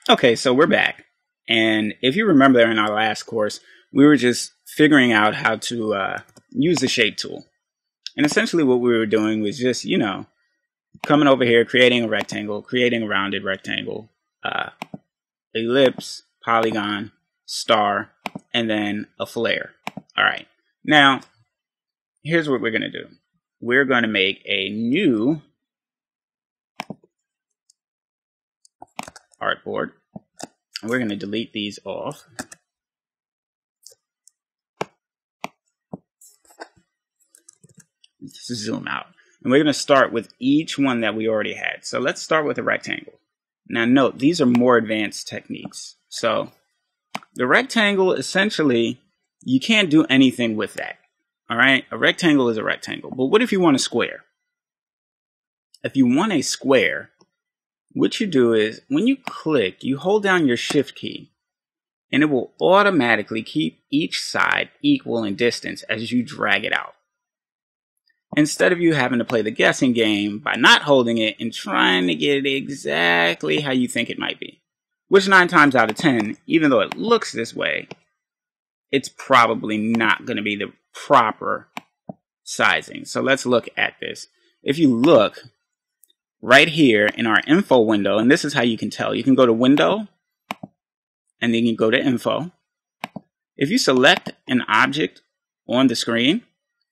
Okay, so we're back. And if you remember in our last course, we were just figuring out how to use the shape tool. And essentially what we were doing was just, coming over here, creating a rectangle, creating a rounded rectangle, ellipse, polygon, star, and then a flare. All right. Now, here's what we're going to do. We're going to make a new artboard. We're going to delete these off. Let's zoom out. And we're going to start with each one that we already had. So let's start with a rectangle. Now note, these are more advanced techniques. So the rectangle, essentially, you can't do anything with that. All right? A rectangle is a rectangle. But what if you want a square? If you want a square, what you do is when you click, you hold down your shift key and it will automatically keep each side equal in distance as you drag it out. Instead of you having to play the guessing game by not holding it and trying to get it exactly how you think it might be. Which 9 times out of 10, even though it looks this way, it's probably not going to be the proper sizing. So let's look at this. If you look right here in our info window, and this is how you can tell. You can go to window, and then you go to info. If you select an object on the screen,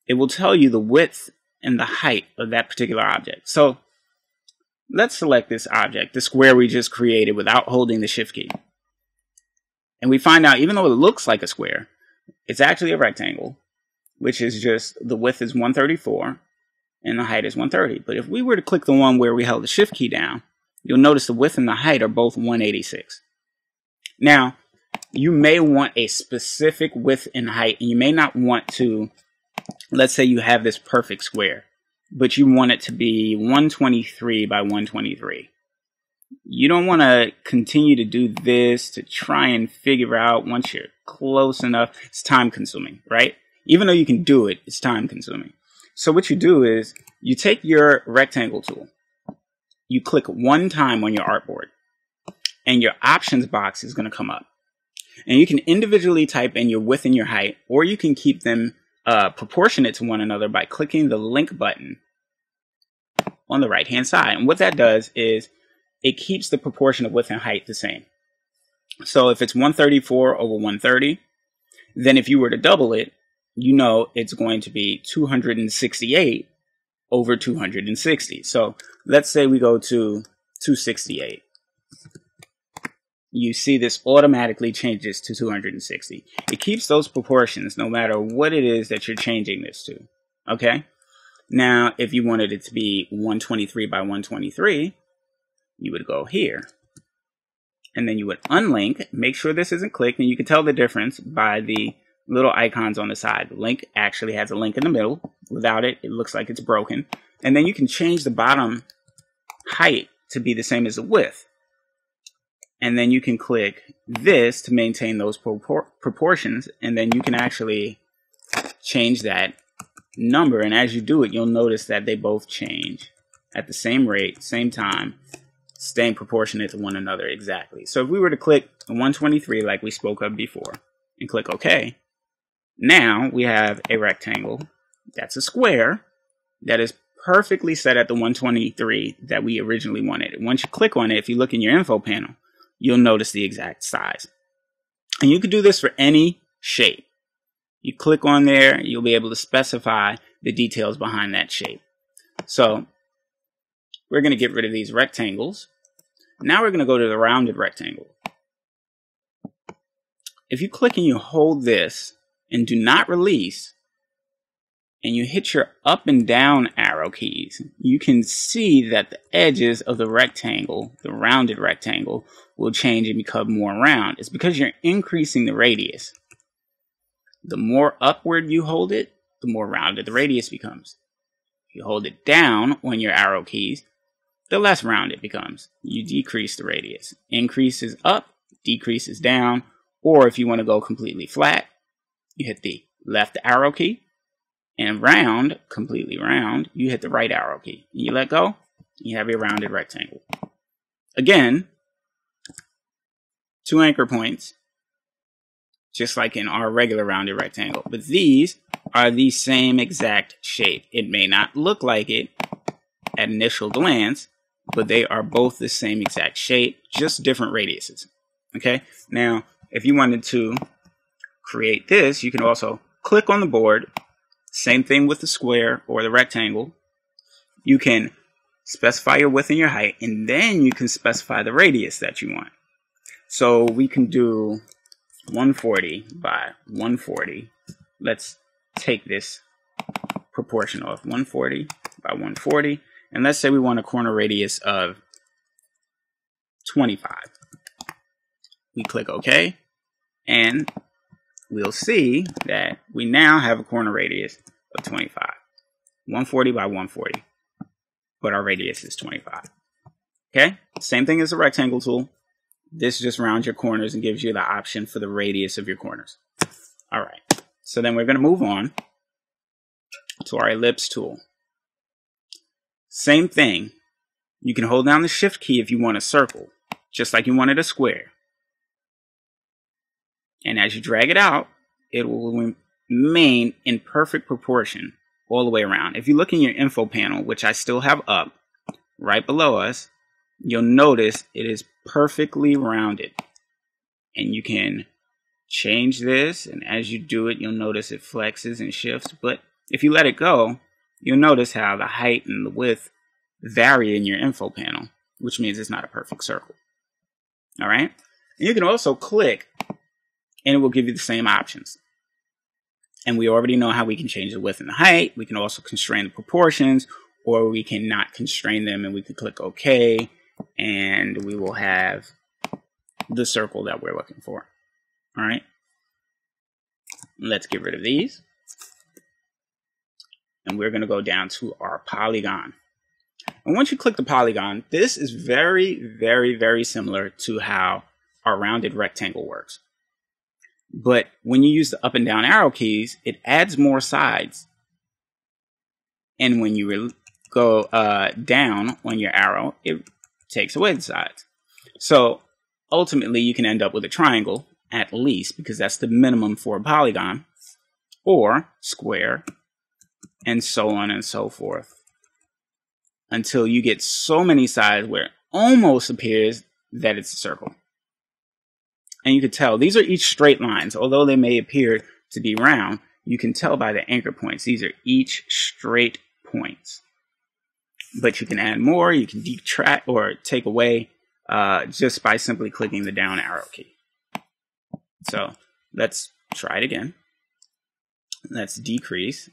it will tell you the width and the height of that particular object. So let's select this object, the square we just created without holding the shift key. And we find out, even though it looks like a square, it's actually a rectangle, which is just the width is 134 and the height is 130. But if we were to click the one where we held the shift key down, you'll notice the width and the height are both 186. Now, you may want a specific width and height, and you may not want to, let's say you have this perfect square, but you want it to be 123 by 123. You don't want to continue to do this to try and figure out once you're close enough. It's time consuming, right? Even though you can do it, it's time consuming. So what you do is you take your rectangle tool, you click one time on your artboard, and your options box is going to come up. And you can individually type in your width and your height, or you can keep them proportionate to one another by clicking the link button on the right hand side. And what that does is it keeps the proportion of width and height the same. So if it's 134 over 130, then if you were to double it, you know it's going to be 268 over 260. So let's say we go to 268. You see this automatically changes to 260. It keeps those proportions no matter what it is that you're changing this to. Okay? Now, if you wanted it to be 123 by 123, you would go here. And then you would unlink, make sure this isn't clicked, and you can tell the difference by the little icons on the side. The link actually has a link in the middle. Without it, it looks like it's broken. And then you can change the bottom height to be the same as the width. And then you can click this to maintain those proportions. And then you can actually change that number. And as you do it, you'll notice that they both change at the same rate, same time, staying proportionate to one another exactly. So if we were to click 123 like we spoke of before and click OK, now we have a rectangle that's a square that is perfectly set at the 123 that we originally wanted. And once you click on it, if you look in your info panel, you'll notice the exact size. And you can do this for any shape. You click on there, you'll be able to specify the details behind that shape. So we're going to get rid of these rectangles. Now we're going to go to the rounded rectangle. If you click and you hold this and do not release, and you hit your up and down arrow keys, you can see that the edges of the rectangle, the rounded rectangle, will change and become more round. It's because you're increasing the radius. The more upward you hold it, the more rounded the radius becomes. If you hold it down on your arrow keys, the less round it becomes. You decrease the radius. Increases up, decreases down, or if you want to go completely flat, you hit the left arrow key, and round, completely round, you hit the right arrow key. You let go, you have a rounded rectangle. Again, 2 anchor points, just like in our regular rounded rectangle. But these are the same exact shape. It may not look like it at initial glance, but they are both the same exact shape, just different radiuses. Okay, now if you wanted to create this, you can also click on the board. Same thing with the square or the rectangle. You can specify your width and your height, and then you can specify the radius that you want. So we can do 140 by 140. Let's take this proportion off, 140 by 140. And let's say we want a corner radius of 25. We click OK, and we'll see that we now have a corner radius of 25. 140 by 140, but our radius is 25. Okay, same thing as the rectangle tool. This just rounds your corners and gives you the option for the radius of your corners. All right, so then we're going to move on to our ellipse tool. Same thing. You can hold down the shift key if you want a circle, just like you wanted a square. And as you drag it out, it will remain in perfect proportion all the way around. If you look in your info panel, which I still have up right below us, you'll notice it is perfectly rounded. And you can change this, and as you do it, you'll notice it flexes and shifts. But if you let it go, you'll notice how the height and the width vary in your info panel, which means it's not a perfect circle. All right? And you can also click, and it will give you the same options. And we already know how we can change the width and the height. We can also constrain the proportions, or we can not constrain them, and we can click OK, and we will have the circle that we're looking for. All right? Let's get rid of these. And we're going to go down to our polygon. And once you click the polygon, this is very, very, very similar to how our rounded rectangle works. But when you use the up and down arrow keys, it adds more sides. And when you go down on your arrow, it takes away the sides. So ultimately, you can end up with a triangle, at least, because that's the minimum for a polygon, or square, and so on and so forth, until you get so many sides where it almost appears that it's a circle. And you can tell these are each straight lines. Although they may appear to be round, you can tell by the anchor points. These are each straight points. But you can add more, you can detract or take away just by simply clicking the down arrow key. So let's try it again. Let's decrease.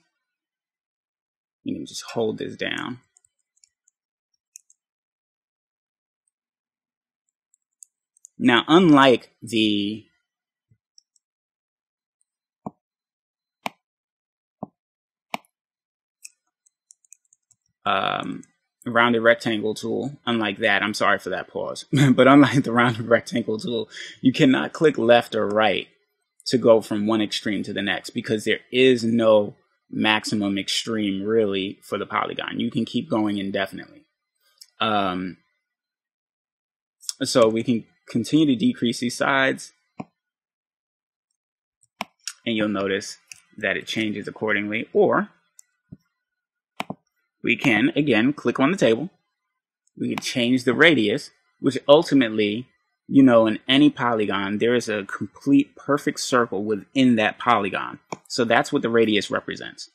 You can just hold this down. Now, unlike the rounded rectangle tool, unlike that, I'm sorry for that pause, but unlike the rounded rectangle tool, you cannot click left or right to go from one extreme to the next, because there is no maximum extreme really for the polygon. You can keep going indefinitely. So we can continue to decrease these sides, and you'll notice that it changes accordingly. Or we can, again, click on the table. We can change the radius, which ultimately, you know, in any polygon, there is a complete perfect circle within that polygon. So that's what the radius represents.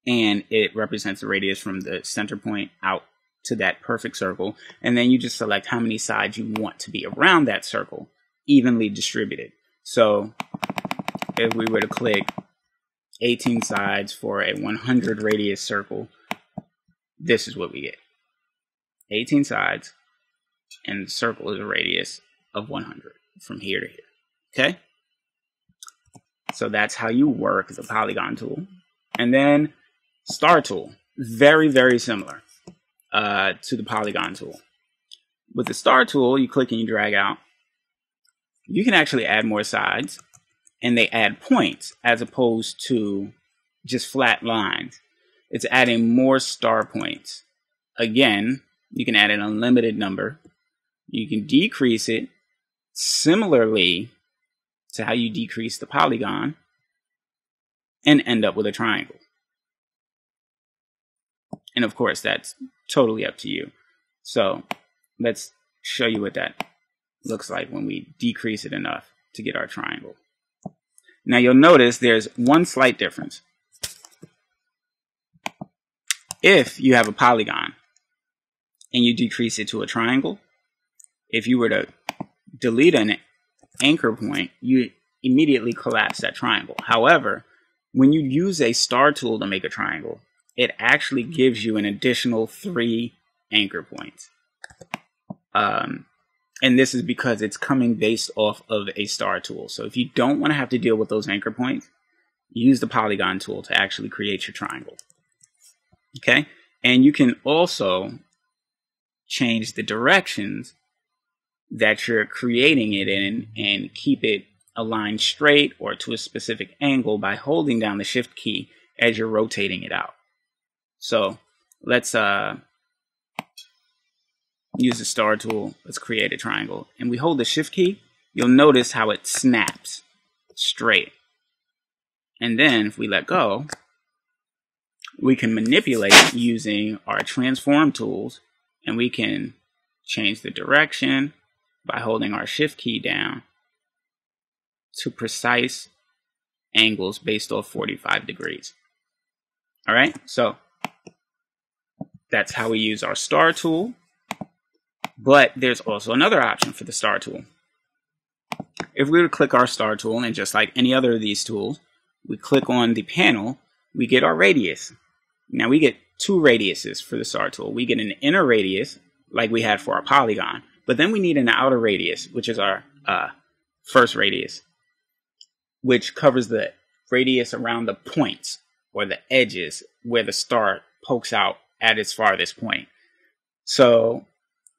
And it represents the radius from the center point out to that perfect circle. And then you just select how many sides you want to be around that circle, evenly distributed. So if we were to click 18 sides for a 100 radius circle, this is what we get. 18 sides, and the circle is a radius of 100 from here to here. Okay? So that's how you work the polygon tool. And then star tool, very, very similar to the polygon tool. With the star tool, you click and you drag out. You can actually add more sides, and they add points as opposed to just flat lines. It's adding more star points. Again, you can add an unlimited number. You can decrease it similarly to how you decrease the polygon and end up with a triangle. And of course, that's totally up to you. So let's show you what that looks like when we decrease it enough to get our triangle. Now you'll notice there's one slight difference. If you have a polygon and you decrease it to a triangle, if you were to delete an anchor point, you immediately collapse that triangle. However, when you use a star tool to make a triangle, it actually gives you an additional 3 anchor points. And this is because it's coming based off of a star tool. So if you don't want to have to deal with those anchor points, use the polygon tool to actually create your triangle. Okay? And you can also change the directions that you're creating it in and keep it aligned straight or to a specific angle by holding down the shift key as you're rotating it out. So let's use the star tool. Let's create a triangle. And we hold the shift key. You'll notice how it snaps straight. And then if we let go, we can manipulate using our transform tools, and we can change the direction by holding our shift key down to precise angles based off 45 degrees. All right, so that's how we use our star tool. But there's also another option for the star tool. If we were to click our star tool, and just like any other of these tools, we click on the panel, we get our radius. Now we get 2 radiuses for the star tool. We get an inner radius, like we had for our polygon, but then we need an outer radius, which is our first radius, which covers the radius around the points or the edges where the star pokes out at its farthest point. So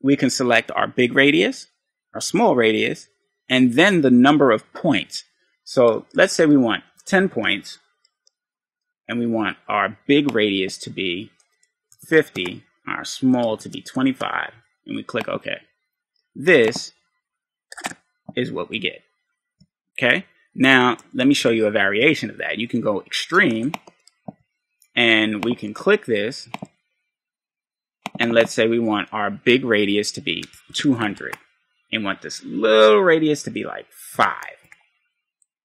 we can select our big radius, our small radius, and then the number of points. So let's say we want 10 points, and we want our big radius to be 50, our small to be 25, and we click OK. This is what we get. Okay, now let me show you a variation of that. You can go extreme, and we can click this, and let's say we want our big radius to be 200, and want this little radius to be like 5,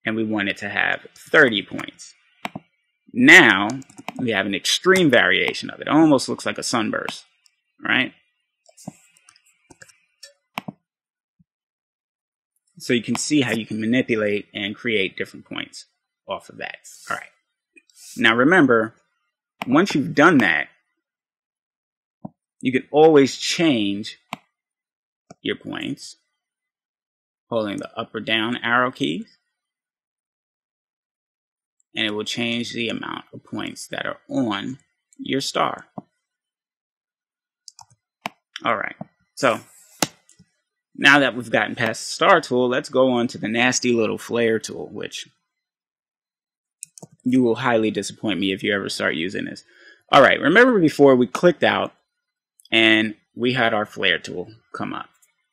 and we want it to have 30 points. Now we have an extreme variation of it. It almost looks like a sunburst, right? So you can see how you can manipulate and create different points off of that. All right. Now remember, once you've done that, you can always change your points holding the up or down arrow keys, and it will change the amount of points that are on your star. All right, so now that we've gotten past the star tool, let's go on to the nasty little flare tool, which you will highly disappoint me if you ever start using this. All right, remember before we clicked out and we had our flare tool come up.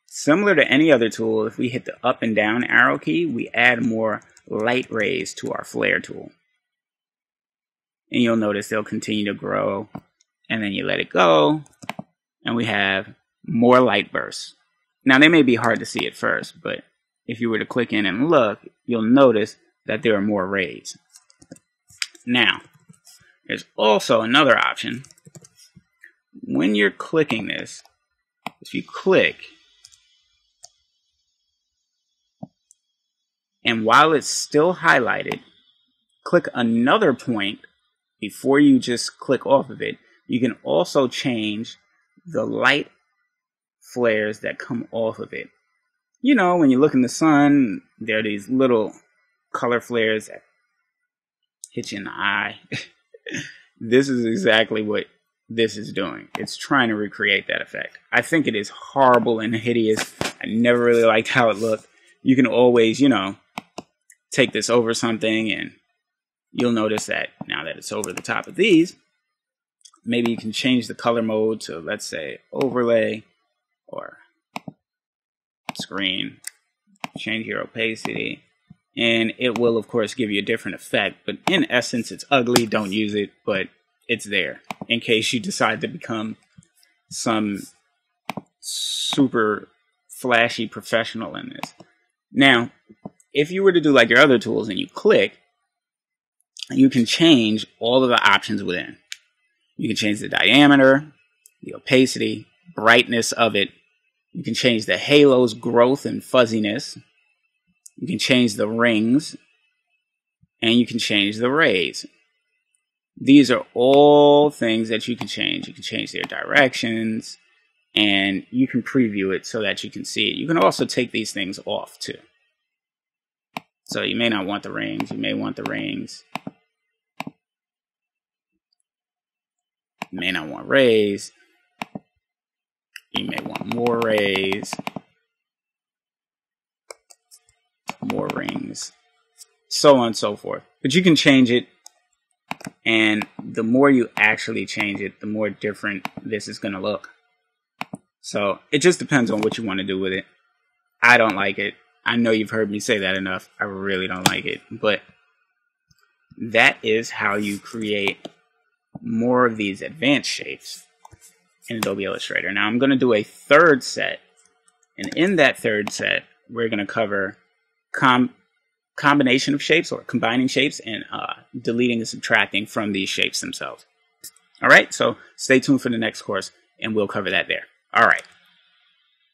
Similar to any other tool, if we hit the up and down arrow key, we add more light rays to our flare tool. And you'll notice they'll continue to grow, and then you let it go, and we have more light bursts. Now, they may be hard to see at first, but if you were to click in and look, you'll notice that there are more rays. Now, there's also another option. When you're clicking this, if you click, and while it's still highlighted, click another point before you just click off of it, you can also change the light flares that come off of it. You know, when you look in the sun, there are these little color flares that hit you in the eye. This is exactly what this is doing. It's trying to recreate that effect. I think it is horrible and hideous. I never really liked how it looked. You can always, you know, take this over something, and you'll notice that now that it's over the top of these, maybe you can change the color mode to, let's say, overlay or screen. change your opacity, and it will of course give you a different effect, but in essence it's ugly. Don't use it, but it's there in case you decide to become some super flashy professional in this. Now, if you were to do like your other tools and you click, you can change all of the options within. You can change the diameter, the opacity, brightness of it. You can change the halo's growth and fuzziness. You can change the rings, and you can change the rays. These are all things that you can change. You can change their directions, and you can preview it so that you can see it. You can also take these things off too. So you may not want the rings. You may want the rings. You may not want rays. You may want more rays. More rings. So on and so forth. But you can change it. And the more you actually change it, the more different this is going to look. So it just depends on what you want to do with it. I don't like it. I know you've heard me say that enough. I really don't like it. But that is how you create more of these advanced shapes in Adobe Illustrator. Now I'm going to do a third set. And in that third set, we're going to cover combination of shapes, or combining shapes, and deleting and subtracting from these shapes themselves. All right, so stay tuned for the next course, and we'll cover that there. All right.